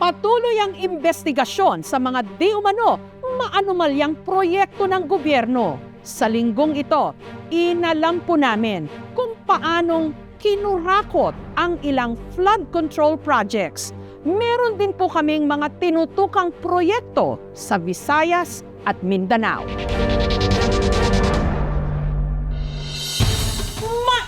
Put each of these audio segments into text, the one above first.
Patuloy ang investigasyon sa mga di umano maanumalyang proyekto ng gobyerno. Sa linggong ito, inalam po namin kung paanong kinurakot ang ilang flood control projects. Meron din po kaming mga tinutukang proyekto sa Visayas at Mindanao.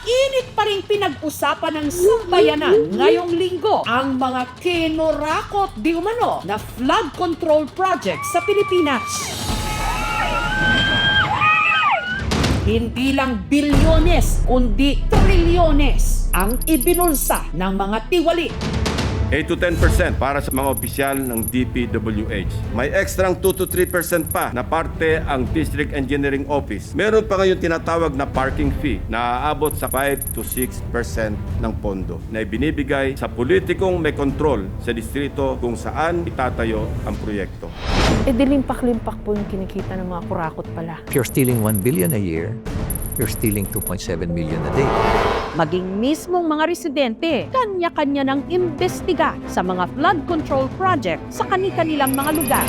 Mainit pa rin pinag-usapan ng sambayanan ngayong linggo ang mga kinurakot di umano na flood control project sa Pilipinas. Hindi lang bilyones, kundi trilyones ang ibinulsa ng mga tiwali. 8 to 10% para sa mga opisyal ng DPWH. May extrang 2 to 3% pa na parte ang District Engineering Office. Meron pa ngayon tinatawag na parking fee na aabot sa 5 to 6% ng pondo na ibinibigay sa politikong may kontrol sa distrito kung saan itatayo ang proyekto. Dilimpak-limpak po yung kinikita ng mga kurakot pala. If you're stealing 1 billion a year, you're stealing 2.7 million a day. Maging mismong mga residente, kanya-kanya ng imbestiga sa mga flood control project sa kani-kanilang mga lugar.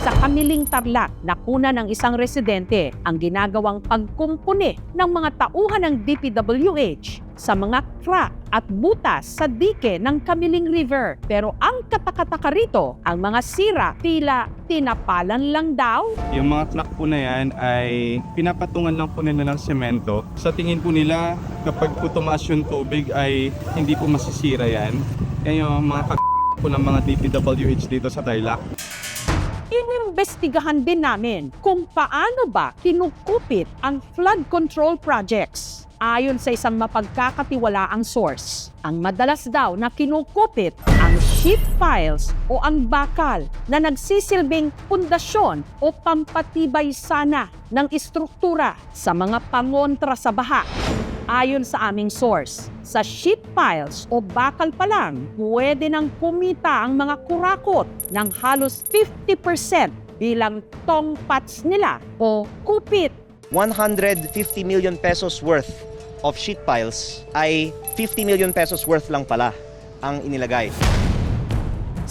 Sa Kamiling Tarlac, nakuna ng isang residente ang ginagawang pagkumpuni ng mga tauhan ng DPWH sa mga crack at butas sa dike ng Kamiling River. Pero ang katakataka rito, ang mga sira tila tinapalan lang daw. Yung mga crack po na yan ay pinapatungan lang po nila ng semento. Sa tingin po nila, kapag po tumaas yung tubig ay hindi po masisira yan. Yan yung mga po ng mga DPWH dito sa Tarlac. Inimbestigahan din namin kung paano ba kinukupit ang flood control projects. Ayon sa isang mapagkakatiwalaang source, ang madalas daw na kinukupit ang sheet piles o ang bakal na nagsisilbing pundasyon o pampatibay sana ng istruktura sa mga pangontra sa baha. Ayon sa aming source, sa sheet piles o bakal pa lang, pwede nang kumita ang mga kurakot ng halos 50% bilang tongpats nila o kupit. 150 million pesos worth of sheet piles ay 50 million pesos worth lang pala ang inilagay.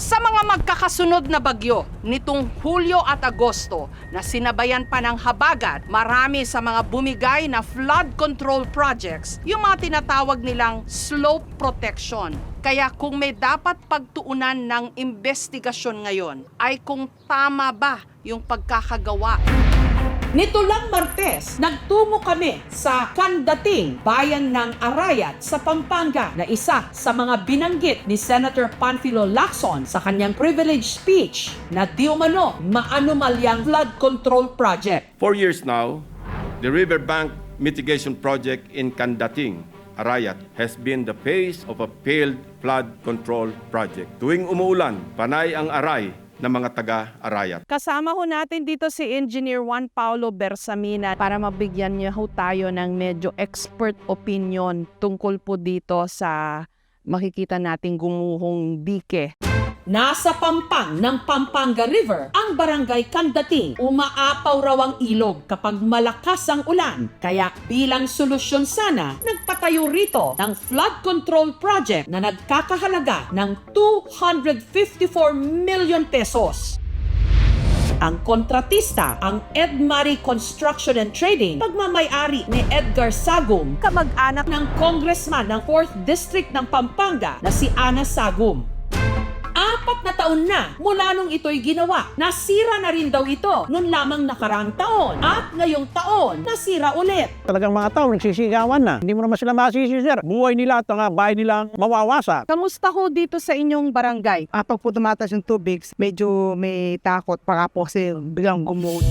Sa mga magkakasunod na bagyo nitong Hulyo at Agosto na sinabayan pa ng habagat, marami sa mga bumigay na flood control projects yung mga tinatawag nilang slope protection. Kaya kung may dapat pagtuunan ng investigasyon ngayon ay kung tama ba yung pagkakagawa. Nito lang Martes, nagtungo kami sa Candating, bayan ng Arayat sa Pampanga na isa sa mga binanggit ni Senator Panfilo Lacson sa kanyang privilege speech na di umano maanumalyang flood control project. 4 years now, the riverbank mitigation project in Candating, Arayat, has been the face of a failed flood control project. Tuwing umuulan, panay ang aray ng mga taga-Arayat. Kasama ho natin dito si Engineer Juan Paulo Bersamina para mabigyan niya ho tayo ng medyo expert opinion tungkol po dito sa makikita nating gumuhong dike. Nasa pampang ng Pampanga River, ang barangay Candating, umaapaw raw ang ilog kapag malakas ang ulan. Kaya bilang solusyon sana, nagpatayo rito ng flood control project na nagkakahalaga ng 254 million pesos. Ang kontratista, ang Edmari Construction and Trading, pagmamay-ari ni Edgar Sagum, kamag-anak ng congressman ng 4th District ng Pampanga na si Ana Sagum. 4 na taon na mula nung ito'y ginawa. Nasira na rin daw ito noon lamang nakaraang taon. At ngayong taon, nasira ulit. Talagang mga tao nagsisigawan na. Hindi mo naman sila masisisir. Buhay nila at ang bahay nila mawawasak. Kamusta ho dito sa inyong barangay? Pag po tumataas yung tubig, medyo may takot para po kasi biglang gumuhon.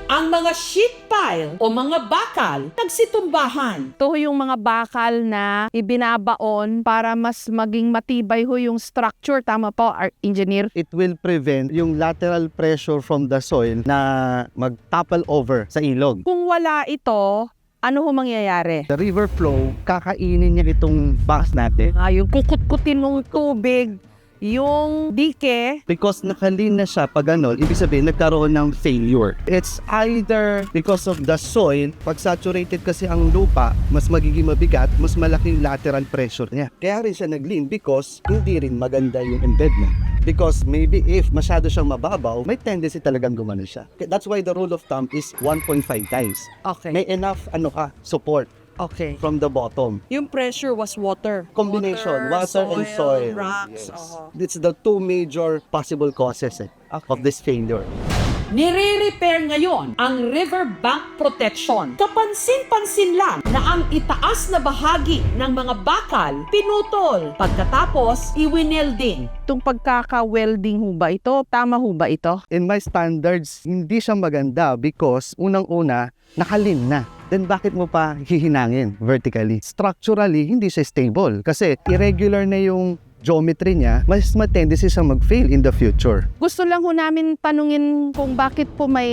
Ang mga sheet pile o mga bakal, nagsitumbahan. Ito yung mga bakal na ibinabaon para mas maging matibay ho yung structure. Tama po, engineer? It will prevent yung lateral pressure from the soil na mag-topple over sa ilog. Kung wala ito, ano ho mangyayari? The river flow, kakainin niya itong banks natin. Yung kukut-kutin ng tubig, yung dike, Because nakalin na siya pag ano, ibig sabihin nagkaroon ng failure. It's either because of the soil, pag saturated kasi ang lupa, mas magiging mabigat, mas malaking lateral pressure niya. Kaya rin siya nag-lean because hindi rin maganda yung embedment. Because maybe if masyado siyang mababaw, may tendency talagang gumano siya. That's why the rule of thumb is 1.5 times. okay, May enough support okay. from the bottom. Yung pressure was water. Combination, water and soil. Rocks. Yes. oo. It's the two major possible causes of this failure. Nire-repair ngayon ang riverbank protection. Kapansin-pansin lang na ang itaas na bahagi ng mga bakal pinutol. Pagkatapos, iwinelding. Itong pagkaka-welding ho ba ito? Tama ho ba ito? In my standards, hindi siya maganda because unang-una, nakalin na. Then bakit mo pa hihinangin vertically? Structurally, hindi siya stable kasi irregular na yung geometry niya, mas tendency siyang mag-fail in the future. Gusto lang ho namin tanungin kung bakit po may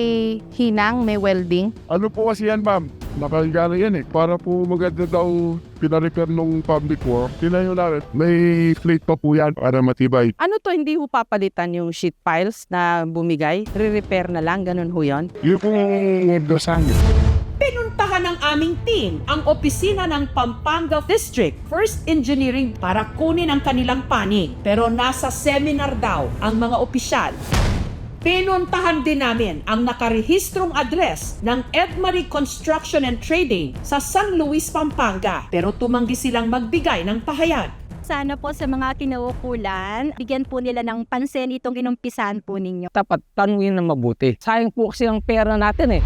hinang, may welding. Ano po kasi yan, ma'am? Nakahiga na yan eh. Para po maganda daw pinarepair nung public work, tinayo namin. May plate pa po yan para matibay. Ano to, hindi ho papalitan yung sheet piles na bumigay? Re-repair na lang, ganun ho yun? Yun po dosan. Pinuntahan ng aming team ang opisina ng Pampanga District First Engineering para kunin ang kanilang panig. Pero nasa seminar daw ang mga opisyal. Pinuntahan din namin ang nakarehistrong address ng Edmarie Construction and Trading sa San Luis, Pampanga. Pero tumanggi silang magbigay ng pahayag. Sana po sa mga kinaukulan, bigyan po nila ng pansin itong inumpisahan po ninyo. Dapat tanungin na mabuti. Sayang po kasi ang pera natin eh.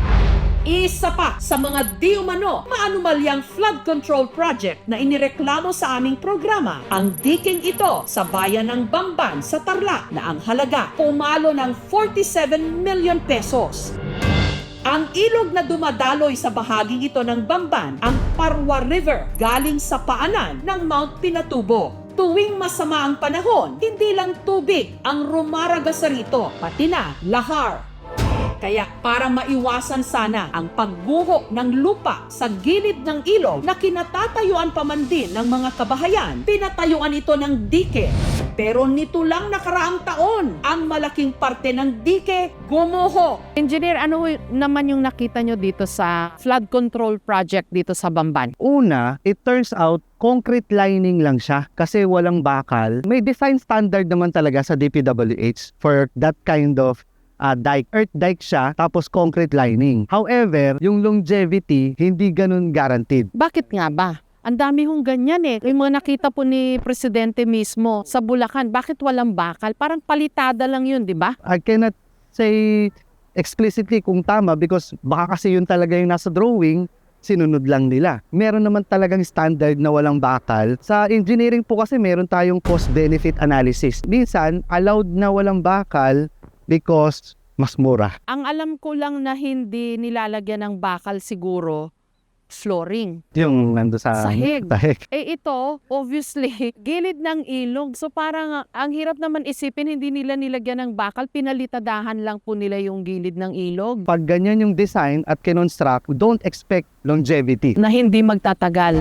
Isa pa sa mga di umano maanumalyang flood control project na inireklamo sa aming programa, ang diking ito sa bayan ng Bamban sa Tarlac na ang halaga pumalo ng 47 million pesos. Ang ilog na dumadaloy sa bahaging ito ng Bamban, ang Parwa River, galing sa paanan ng Mount Pinatubo. Tuwing masama ang panahon, hindi lang tubig ang rumaragas rito, pati na lahar. Kaya para maiwasan sana ang pagguho ng lupa sa gilid ng ilog na kinatatayuan pa man din ng mga kabahayan, pinatayuan ito ng dike. Pero nito lang nakaraang taon, ang malaking parte ng dike gumuho. Engineer, ano ho naman yung nakita nyo dito sa flood control project dito sa Bamban? Una, it turns out concrete lining lang siya kasi walang bakal. May design standard naman talaga sa DPWH for that kind of dike. Earth dike siya, tapos concrete lining. However, yung longevity, hindi ganun guaranteed. Bakit nga ba? Ang dami hong ganyan eh. Yung mga nakita po ni Presidente mismo sa Bulacan, bakit walang bakal? Parang palitada lang yun, di ba? I cannot say explicitly kung tama because baka kasi yun talaga yung nasa drawing, sinunod lang nila. Meron naman talagang standard na walang bakal. Sa engineering po kasi meron tayong cost-benefit analysis. Minsan, allowed na walang bakal because mas mura. Ang alam ko lang na hindi nilalagyan ng bakal siguro, flooring. Yung nando sa Sahig. sahig. Eh ito, obviously, gilid ng ilog. So parang ang hirap naman isipin, hindi nila nilagyan ng bakal, pinalitadahan lang po nila yung gilid ng ilog. Pag ganyan yung design at kinonstruct, don't expect longevity. Na hindi magtatagal.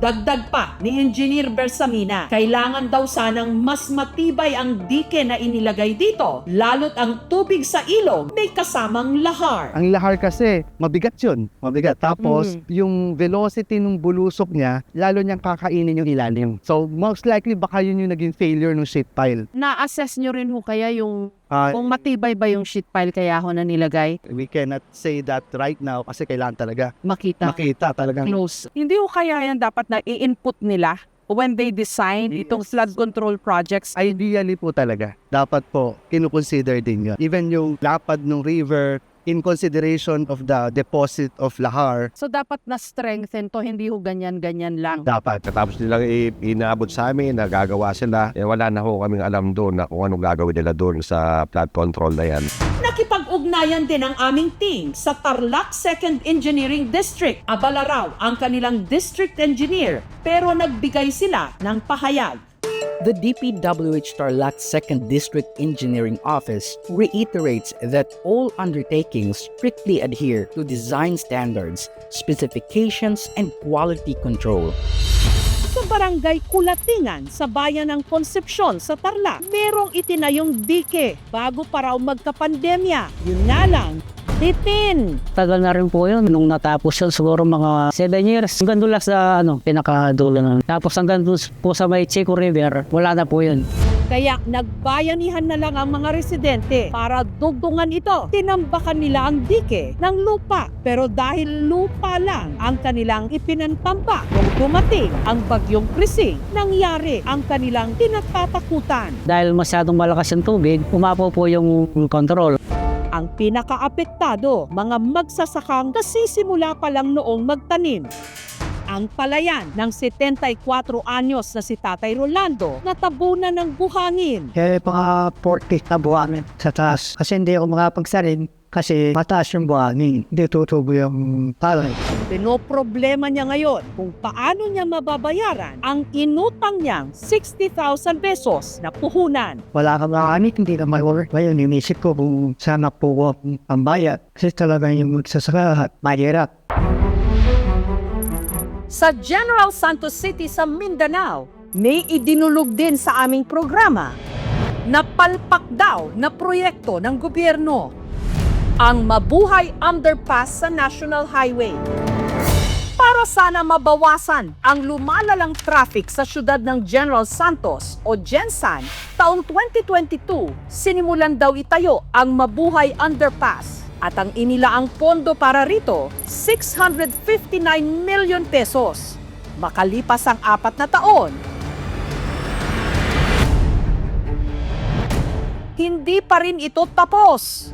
Dagdag pa ni Engineer Bersamina, kailangan daw sanang mas matibay ang dike na inilagay dito, lalo't ang tubig sa ilog may kasamang lahar. Ang lahar kasi, mabigat yun. Mabigat. Tapos, yung velocity ng bulusok niya, lalo niyang kakainin yung ilalim. So, most likely, baka yun yung naging failure ng sheet pile. Na-assess nyo rin ho kaya yung kung matibay ba yung sheet pile kaya ho na nilagay? We cannot say that right now kasi kailangan talaga Makita talagang close. Hindi ho kaya yan dapat na i-input nila when they design itong flood control projects? ideally po talaga. Dapat po, kinukonsider din yun. Even yung lapad ng river, in consideration of the deposit of lahar, So dapat na-strengthen to, hindi ho ganyan-ganyan lang. dapat. Tapos nilang inaabot sa amin, nagagawa sila. Wala na ho kaming alam doon na kung anong gagawin nila doon sa flood control na yan. Nakipag-ugnayan din ang aming team sa Tarlac 2nd Engineering District. Abala raw ang kanilang district engineer pero nagbigay sila ng pahayag. The DPWH Tarlac 2nd District Engineering Office reiterates that all undertakings strictly adhere to design standards, specifications, and quality control. Sa Barangay Kulatingan sa bayan ng Concepcion sa Tarlac, merong itinayong dike bago pa raw magkapandemya. Yun nga lang, titin. Tagal na rin po yun. Nung natapos yun, siguro mga 7 years. Hanggang doon lang sa pinakadulo na. Tapos hanggang doon po sa may Chico River, wala na po yun. Kaya nagbayanihan na lang ang mga residente para dugtungan ito. Tinambakan nila ang dike ng lupa. Pero dahil lupa lang ang kanilang ipinantambak, nung dumating ang bagyong Krising, nangyari ang kanilang tinatatakutan. Dahil masyadong malakas yung tubig, umapo po yung control. Ang pinakaapektado, mga magsasakang nasisimula pa lang noong magtanim. Ang palayan ng 74 anyos na si Tatay Rolando natabunan ng buhangin. Kaya mga 40 na buhangin sa taas. Kasi hindi ako makapagsarin kasi mataas yung buhangin. Hindi tutubo yung palay. Pinoproblema niya ngayon kung paano niya mababayaran ang inutang niyang 60,000 pesos na puhunan. Wala kang makamit, hindi ka may-work. Ngayon, inisip ko kung sana po ang bayad. Kasi talaga yung magsasaka at mahirap. Sa General Santos City sa Mindanao, may idinulog din sa aming programa na palpak daw na proyekto ng gobyerno, ang Mabuhay Underpass sa National Highway. Para sana mabawasan ang lumalalang traffic sa syudad ng General Santos o GenSan, taong 2022, sinimulan daw itayo ang Mabuhay Underpass. At ang inilaang pondo para rito, 659 million pesos. Makalipas ang 4 na taon, hindi pa rin ito tapos.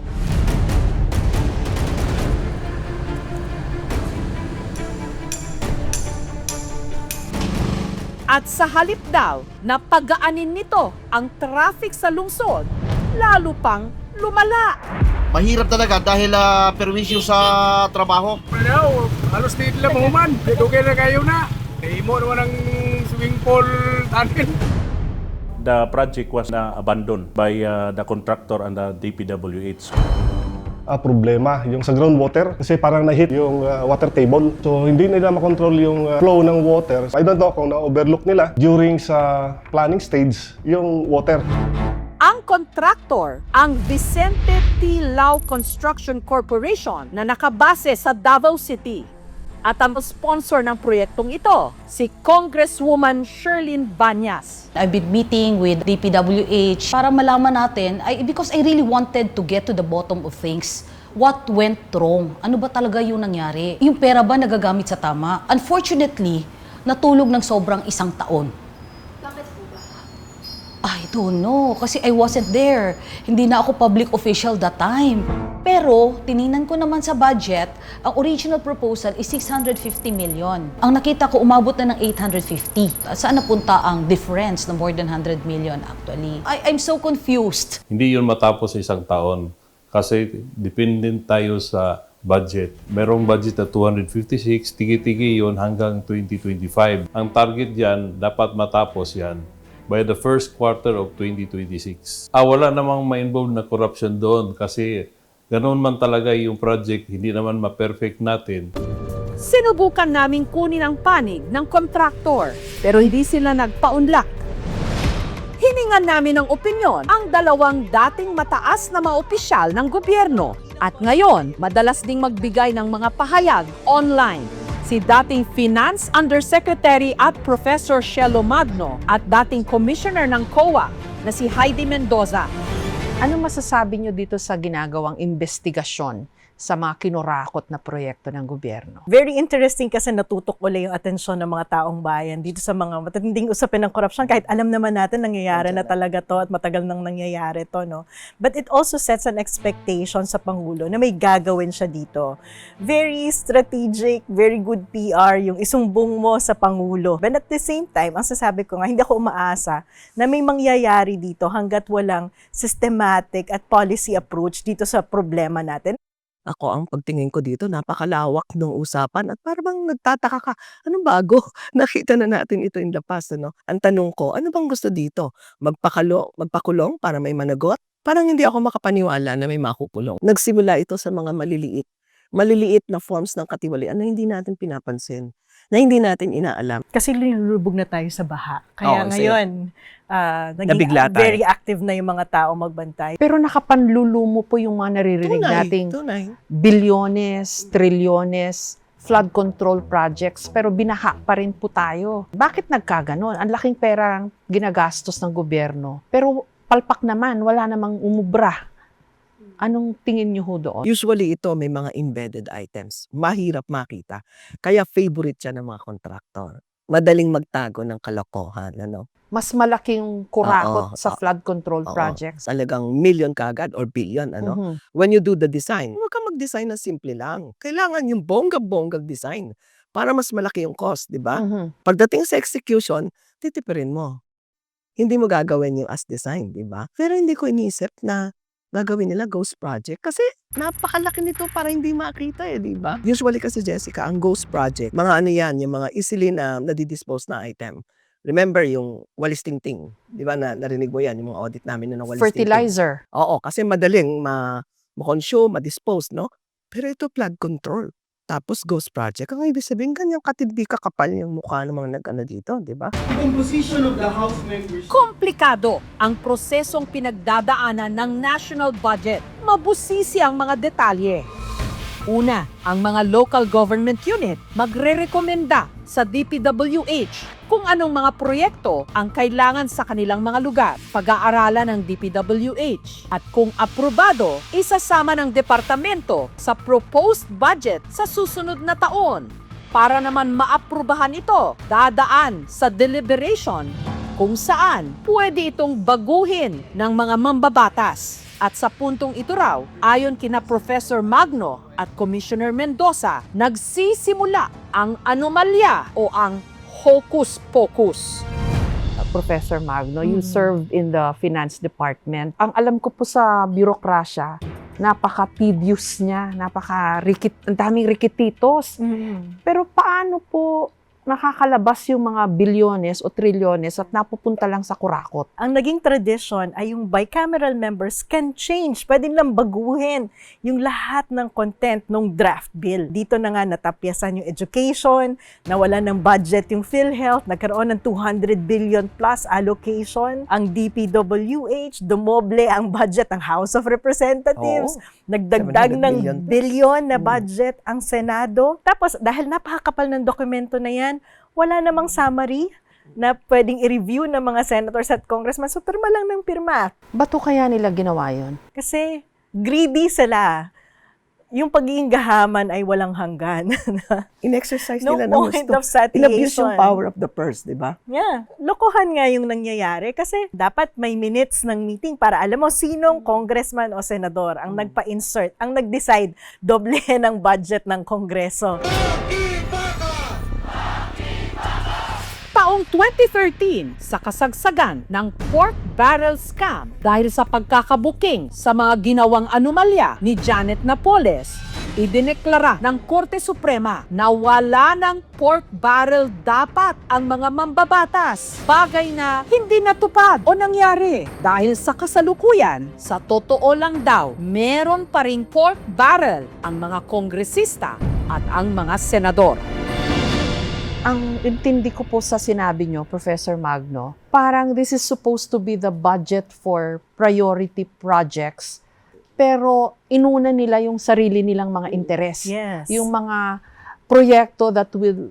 At sa halip daw na pagaanin nito ang traffic sa lungsod, lalo pang lumala. Mahirap talaga dahil perwisyo sa trabaho. Halos di nila mahuman. Dugay na kayo na. Imo naman ang swimming pool tunnel. The project was abandoned by the contractor and the DPWH. Problema yung sa groundwater kasi parang na-hit yung water table. So hindi nila makontrol yung flow ng water. I don't know kung na-overlook nila during sa planning stage yung water. Ang kontraktor, ang Vicente T. Lau Construction Corporation na nakabase sa Davao City. At ang sponsor ng proyektong ito, si Congresswoman Sherlyn Banyas. I've been meeting with DPWH para malaman natin, because I really wanted to get to the bottom of things. What went wrong? Ano ba talaga yung nangyari? Yung pera ba nagagamit sa tama? Unfortunately, natulog ng sobrang 1 taon. I don't know, kasi I wasn't there. Hindi na ako public official that time. Pero, tiningnan ko naman sa budget, ang original proposal is 650 million. Ang nakita ko, umabot na ng 850. Saan napunta ang difference na more than 100 million actually? I'm so confused. Hindi yun matapos sa 1 taon kasi dependent tayo sa budget. Merong budget na 256, tigi-tigi yun hanggang 2025. Ang target yan, dapat matapos yan by the first quarter of 2026. Wala namang ma-involve na corruption doon kasi ganoon man talaga yung project, hindi naman ma-perfect natin. Sinubukan naming kunin ang panig ng kontraktor pero hindi sila nagpaunlak. Hiningan namin ng opinyon ang 2 dating mataas na mga opisyal ng gobyerno at ngayon madalas ding magbigay ng mga pahayag online. Si dating Finance Undersecretary at Professor Shelo Magno at dating Commissioner ng COA na si Heidi Mendoza. Ano masasabi niyo dito sa ginagawang investigasyon sa mga kinurakot na proyekto ng gobyerno? Very interesting kasi natutok uli yung atensyon ng mga taong bayan dito sa mga matinding usapin ng korupsyon kahit alam naman natin nangyayari na talaga to at matagal nang nangyayari to, no? But it also sets an expectation sa Pangulo na may gagawin siya dito. Very strategic, very good PR yung isumbong mo sa Pangulo. But at the same time, ang sasabi ko nga, hindi ako umaasa na may mangyayari dito hanggat walang systematic at policy approach dito sa problema natin. Ako, ang pagtingin ko dito, napakalawak ng usapan at parang nagtataka ka, anong bago? Nakita na natin ito in the past, ano? Ang tanong ko, ano bang gusto dito? Magpakulong para may managot? Parang hindi ako makapaniwala na may makukulong. Nagsimula ito sa mga maliliit na forms ng katiwalian na hindi natin pinapansin. na hindi natin inaalam. Kasi lulubog na tayo sa baha. Kaya Oo, ngayon, Nabigla tayo. very active na yung mga tao magbantay. Pero nakapanlulumo po yung mga naririnig nating bilyones, trilyones, flood control projects, pero binaha pa rin po tayo. Bakit nagkaganon? Ang laking pera ang ginagastos ng gobyerno. Pero palpak naman, wala namang umubra. Anong tingin niyo ho doon? Usually ito may mga embedded items. Mahirap makita. Kaya favorite siya ng mga kontraktor. Madaling magtago ng kalokohan. Ano? Mas malaking kurakot Oo, sa flood control Oo, projects. Talagang million kagad or billion. Ano? Mhm. When you do the design, huwag kang mag-design na simple lang. Kailangan yung bongga-bongga design para mas malaki yung cost, di ba? Mhm. Pagdating sa execution, titipirin mo. Hindi mo gagawin yung as design, di ba? Pero hindi ko iniisip na gagawin nila ghost project kasi napakalaki nito para hindi makita di ba? Usually kasi Jessica, ang ghost project, mga ano yan, yung mga easily na nadidispose na item. Remember yung walis tingting, di ba na narinig mo yan, yung mga audit namin na walis tingting. Fertilizer. Oo, kasi madaling ma-consume, ma-dispose, no? Pero ito flood control. Tapos ghost project. Ang ibig sabihin, ganyang katindi kakapal yung mukha ng mga nag-ano dito, di ba? Composition of the House members. Komplikado ang prosesong pinagdadaanan ng national budget. Mabusisi ang mga detalye. Una, ang mga local government unit magre-rekomenda sa DPWH kung anong mga proyekto ang kailangan sa kanilang mga lugar. Pag-aaralan ng DPWH at kung aprobado, isasama ng departamento sa proposed budget sa susunod na taon. Para naman maaprubahan ito, dadaan sa deliberation kung saan pwede itong baguhin ng mga mambabatas. At sa puntong ito raw, ayon kina Professor Magno at Commissioner Mendoza, nagsisimula ang anomalya o ang hocus pocus. Professor Magno, you served in the finance department. Ang alam ko po sa birokrasya, napaka-tedious niya, ang daming rikititos. Pero paano po nakakalabas yung mga bilyones o trilyones at napupunta lang sa kurakot? Ang naging tradition ay yung bicameral members can change. Pwede nilang baguhin yung lahat ng content ng draft bill. Dito na nga natapyasan yung education, nawala ng budget yung PhilHealth, nagkaroon ng 200 billion plus allocation. Ang DPWH, dumoble ang budget ng House of Representatives. Nagdagdag 700 ng billion plus. bilyon na budget ang Senado. Tapos dahil napakakapal ng dokumento na yan, wala namang summary na pwedeng i-review ng mga senators at congressmen. So, pirma lang ng pirma. Ba't kaya nila ginawa yun? Kasi greedy sila. Yung pagiging gahaman ay walang hanggan. In-exercise No nila ng point gusto. of satiation. In-abuse yung power of the purse, di ba? Yeah. Lokohan nga yung nangyayari kasi dapat may minutes ng meeting para alam mo sinong congressman o senador ang nagpa-insert, ang nag-decide doble ng budget ng Kongreso. Taong 2013 sa kasagsagan ng pork barrel scam dahil sa pagkakabuking sa mga ginawang anomalya ni Janet Napoles, idineklara ng Korte Suprema na wala ng pork barrel dapat ang mga mambabatas. Bagay na hindi natupad o nangyari dahil sa kasalukuyan, sa totoo lang daw, meron pa ring pork barrel ang mga kongresista at ang mga senador. Ang intindi ko po sa sinabi nyo, Professor Magno, parang this is supposed to be the budget for priority projects, pero inuna nila yung sarili nilang mga interes. Yes. Yung mga proyekto that will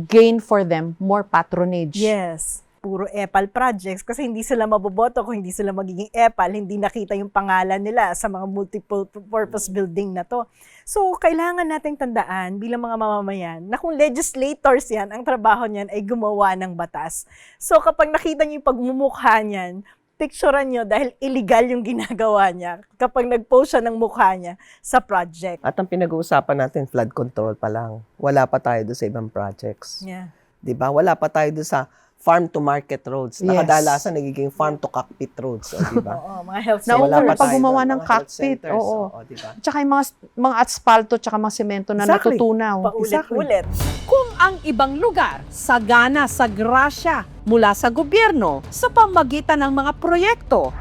gain for them more patronage. Yes. Puro EPAL projects kasi hindi sila maboboto kung hindi sila magiging EPAL, hindi nakita yung pangalan nila sa mga multiple purpose building na to. So, kailangan nating tandaan bilang mga mamamayan na kung legislators yan, ang trabaho niyan ay gumawa ng batas. So, kapag nakita niyo yung pagmumukha niyan, picturean nyo dahil illegal yung ginagawa niya kapag nag-post siya ng mukha niya sa project. At ang pinag-uusapan natin, flood control pa lang. Wala pa tayo doon sa ibang projects. Yeah. Diba? Wala pa tayo doon sa farm-to-market roads. Yes. Nakadalasan nagiging farm-to-cockpit roads. O, diba? Oo, mga health Nauna centers. pa gumawa ng Mga health cockpit. centers, Oo. diba? Tsaka yung mga asfalto tsaka mga semento na Exactly. natutunaw. Paulit-ulit. Kung ang ibang lugar sagana sa grasya mula sa gobyerno sa pamagitan ng mga proyekto,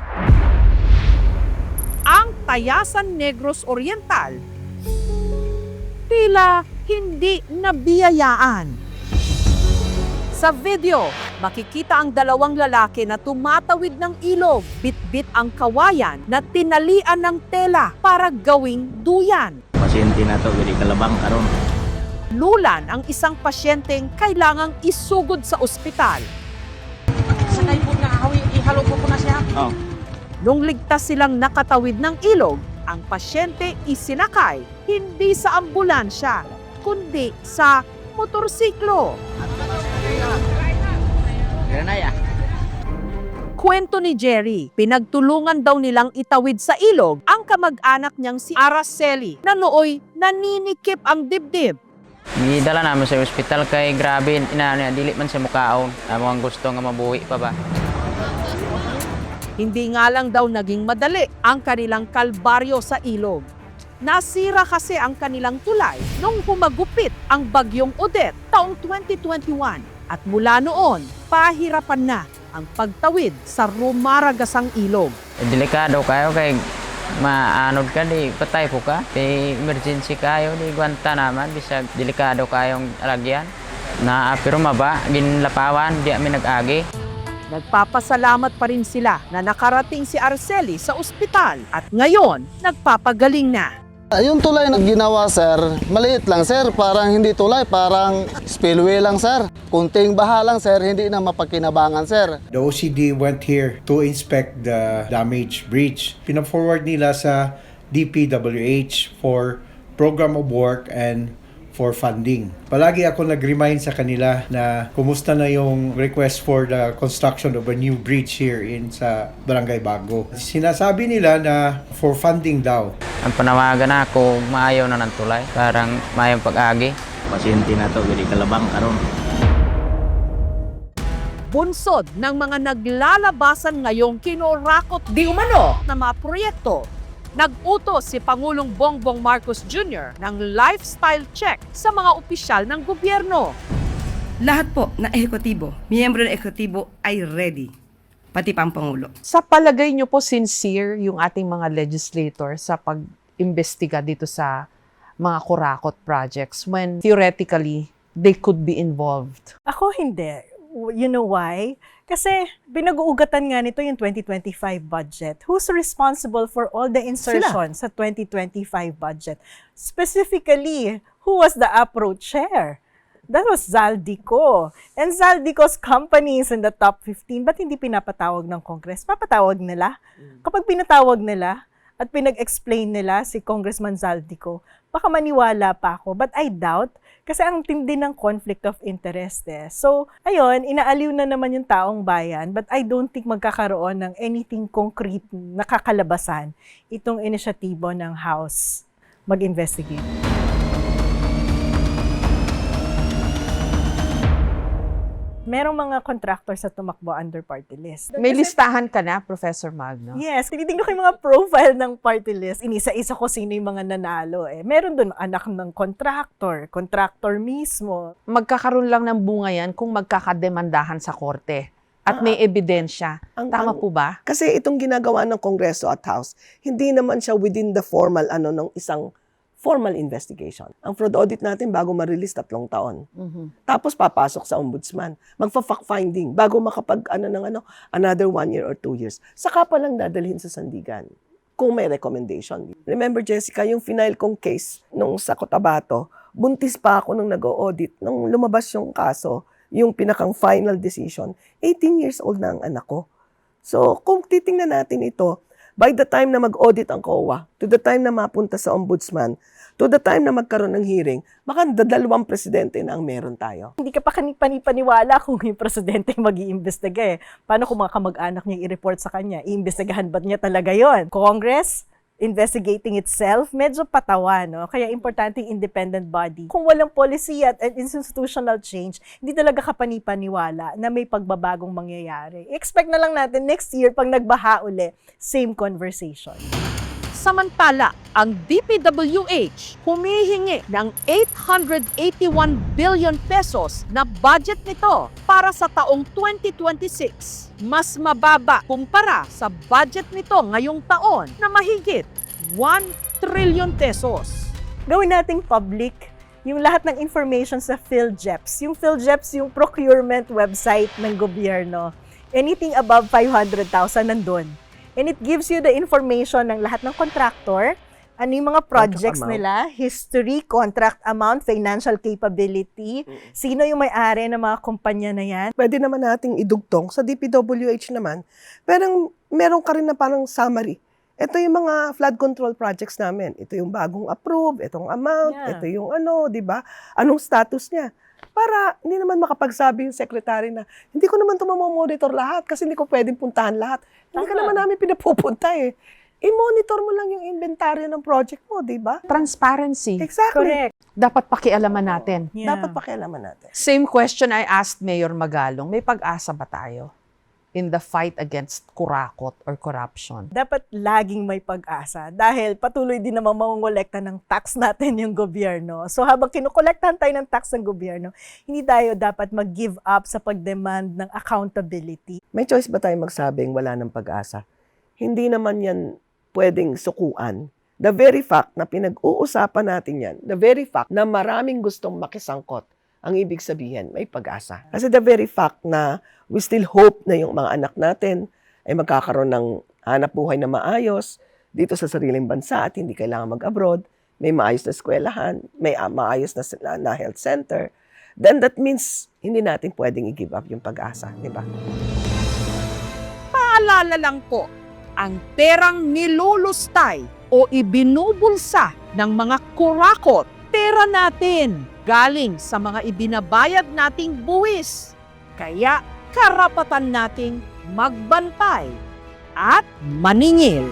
ang Tayasan Negros Oriental tila hindi nabiyayaan. Sa video, makikita ang dalawang lalaki na tumatawid ng ilog, bitbit ang kawayan na tinalian ng tela para gawing duyan. Pasyente na to, gili kalabang karon. Lulan ang isang pasyenteng kailangang isugod sa ospital. Sakay po na, ihalo po na siya. Oh. Nung ligtas silang nakatawid ng ilog, ang pasyente isinakay hindi sa ambulansya, kundi sa motorsiklo. Kwento ni Jerry, pinagtulungan daw nilang itawid sa ilog ang kamag-anak niyang si Araceli na nooy naninikip ang dibdib. Gidala namin sa ospital kay grabe, dili man sa mukaon. Ang gusto nga mabuhi pa ba? Hindi nga lang daw naging madali ang kanilang kalbaryo sa ilog. Nasira kasi ang kanilang tulay nung humagupit ang bagyong Odette taong 2021. At mula noon, pahirapan na ang pagtawid sa rumaragasang ilog. Delikado kayo kay maanod ka, di patay po ka. Kay emergency kayo, di gwanta naman, bisag delikado kayong alagyan. Pero maba, ginlapawan, di kami nag-agi. Nagpapasalamat pa rin sila na nakarating si Araceli sa ospital at ngayon nagpapagaling na. Yung tulay na ginawa, sir, maliit lang, sir. Parang hindi tulay, parang spillway lang, sir. Kunting baha lang, sir, hindi na mapakinabangan, sir. The OCD went here to inspect the damaged bridge. Pina-forward nila sa DPWH for program of work and for funding. Palagi ako nag-remind sa kanila na kumusta na yung request for the construction of a new bridge here sa Barangay Bago. Sinasabi nila na for funding daw. Ang panawagan ako, maayaw na ng tulay. Parang maayong pag-agi. Pasyente na to, gili kalabang karon. Bunsod ng mga naglalabasan ngayong kinorakot di umano na mga proyekto. Nag-utos si Pangulong Bongbong Marcos Jr. ng lifestyle check sa mga opisyal ng gobyerno. Lahat po na ehekutibo, miyembro ng ehekutibo ay ready, pati pang Pangulo. Sa palagay niyo po sincere yung ating mga legislator sa pag-imbestiga dito sa mga kurakot projects when theoretically they could be involved? Ako hindi. You know why? Kasi pinag-uugatan nga nito yung 2025 budget. Who's responsible for all the insertions sa 2025 budget? Specifically, who was the APRO chair? That was Zaldico. And Zaldico's company is in the top 15. Ba't hindi pinapatawag ng Congress? Papatawag nila. Kapag pinatawag nila at pinag-explain nila si Congressman Zaldico, baka maniwala pa ako. But I doubt, kasi ang tindi ng conflict of interest eh. So, ayun, inaaliw na naman yung taong bayan, but I don't think magkakaroon ng anything concrete na kakalabasan itong inisyatibo ng House mag-investigate. Merong mga contractors sa tumakbo under party list. May listahan ka na, Professor Magno? Yes, tinitingnan ko yung mga profile ng party list. Inisa-isa ko sino yung mga nanalo. Meron doon anak ng contractor mismo. Magkakaroon lang ng bunga yan kung magkakademandahan sa korte at may ebidensya. Tama po ba? Kasi itong ginagawa ng Kongreso at House, hindi naman siya within the formal ng isang formal investigation. Ang fraud audit natin bago ma-release 3 taon. Tapos papasok sa ombudsman. Magfa-fact-finding bago makapag another 1 year or 2 years. Saka pa lang dadalhin sa sandigan kung may recommendation. Remember, Jessica, yung final kong case nung sa Cotabato, buntis pa ako nung nag-audit. Nung lumabas yung kaso, yung pinakang final decision, 18 years old na ang anak ko. So, kung titingnan natin ito, by the time na mag-audit ang COA, to the time na mapunta sa ombudsman, to the time na magkaroon ng hearing, baka 2 presidente na ang meron tayo. Hindi ka pa panipaniwala kung yung presidente mag-iimbestiga eh. Paano kung mga kamag-anak niya i-report sa kanya? Iimbestigahan ba niya talaga yon? Congress? Investigating itself, medyo patawa, no? Kaya importante yung independent body. Kung walang policy at institutional change, hindi talaga kapanipaniwala na may pagbabagong mangyayari. Expect na lang natin next year, pag nagbaha uli, same conversation. Samantala, ang DPWH humihingi ng 881 billion pesos na budget nito para sa taong 2026. Mas mababa kumpara sa budget nito ngayong taon na mahigit 1 trillion pesos. Gawin nating public yung lahat ng information sa PhilJeps. Yung PhilJeps, yung procurement website ng gobyerno. Anything above 500,000 nandun. And it gives you the information ng lahat ng contractor, ano yung mga projects amount. nila, history, contract amount, financial capability, sino yung may-ari ng mga kumpanya na yan. Pwede naman nating idugtong sa DPWH naman. Pero meron ka rin na parang summary. Ito yung mga flood control projects namin. Ito yung bagong approve, itong amount, Yeah. ito yung ano, di ba? Anong status niya? Para hindi naman makapagsabi yung secretary na hindi ko naman ito mamomonitor lahat kasi hindi ko pwedeng puntahan lahat. Hindi ka naman namin pinapupunta eh. I-monitor mo lang yung inventaryo ng project mo, di ba? Transparency. Exactly. Correct. Dapat pakialaman natin. Yeah. Dapat pakialaman natin. Same question I asked Mayor Magalong, may pag-asa ba tayo in the fight against kurakot or corruption? Dapat laging may pag-asa dahil patuloy din namang mangongolekta ng tax natin yung gobyerno. So habang kinukolektahan tayo ng tax ng gobyerno, hindi tayo dapat mag-give up sa pag-demand ng accountability. May choice ba tayong magsabing wala ng pag-asa? Hindi naman yan pwedeng sukuan. The very fact na pinag-uusapan natin yan, the very fact na maraming gustong makisangkot, ang ibig sabihin, may pag-asa. Kasi the very fact na we still hope na yung mga anak natin ay magkakaroon ng hanap buhay na maayos dito sa sariling bansa at hindi kailangan mag-abroad, may maayos na eskwelahan, may maayos na health center, then that means hindi natin pwedeng i-give up yung pag-asa, di ba? Paalala lang po, ang perang nilulustay o ibinubulsa ng mga kurakot, pera natin galing sa mga ibinabayad nating buwis. Kaya karapatan nating magbantay at maningil.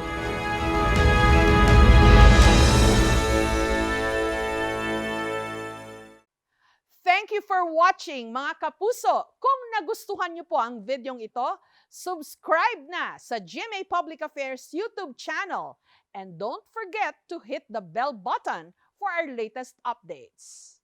Thank you for watching, mga kapuso. Kung nagustuhan niyo po ang videong ito, subscribe na sa GMA Public Affairs YouTube channel. And don't forget to hit the bell button for our latest updates.